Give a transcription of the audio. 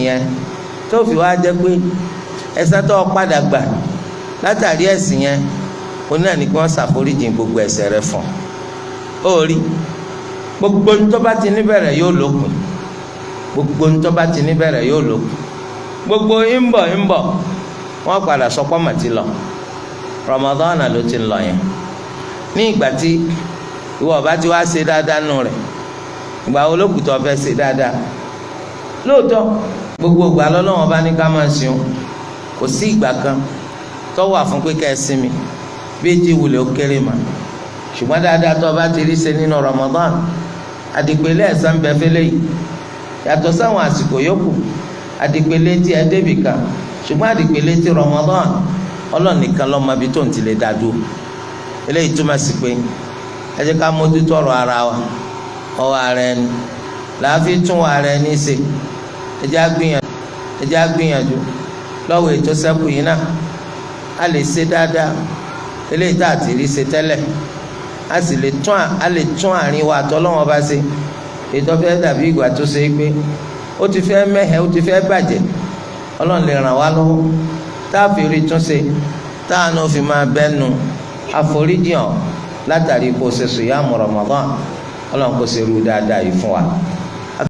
ẹ̀sìn yẹn tó fi wá jẹ́ pé ẹ̀san tó padà gbà látàrí ẹ̀sìn yẹn oní náà ní kí wọ́n ṣàforíjì gbogbo ẹ̀ṣẹ̀ rẹ fún ó rí gbogbo ntọ́ bá ti níbẹ̀rẹ̀ yóò lópin gbogbo ntọ́ bá ti níbẹ̀rẹ̀ yóò lópin gbogbo ńbọ̀ wọ́n padà sọpọ́ màtí lọ Ramadan ló ti ń lọ yẹn ní ìgbà tí ìwọ ọba ti wá ṣe dáadáa nù rẹ̀ ìgbà wo lókùtọ̀ fẹ́ ṣe dáadáa lóòótọ́ gbogbo ìgbà lọ́lọ́wọ́n bá ní ká máa ṣeun kò sí ìgbà kan tó wà fún pé ká ẹ sinmi bí èjì wulẹ̀ ó kéré mà ṣùgbọ́n dáadáa tó bá ti rí ṣe nínú Ramadan àdìpẹ̀lẹ̀ ẹ̀san bẹ fẹ́lẹ́ yìí yàtọ̀ sáwọn àsìkò yòókù àdìpẹ̀lẹ̀ tí ẹ débì kan ṣùgbọ́n àdìpẹ̀lẹ̀ tí Ramadan Ọlọ́run nìkan ló mọ ibi tó ń ti lè dá dúró eléyìí túmọ̀ sí pé ẹ jẹ́ ká mójútó ọ̀rọ̀ ara wa ọwọ́ ara ẹni làáfi tún ara ẹni ṣe ẹ jẹ́ á gbìyànjú lọ́wọ́ ètò sẹ́kù yìí náà a lè ṣe dáadáa eléyìí tá a ti rí ṣe tẹ́lẹ̀ a sì lè tún àárín wa àtọ́lọ́wọ́n bá ṣe ètò fẹ́ dàbí ìgbà tó ṣe é pé ó ti fẹ́ mẹ́hẹ̀ ó ti fẹ́ bàjẹ́ Ọlọ́run lè ràn wá lọ́wọ́ tá a fi rí tún ṣe tá a náà fi máa bẹ́nu àforíjì hàn látàrí kó ṣe sùyàmù Ramadan Ọlọ́run kó ṣe rú dáadáa yìí fún wa.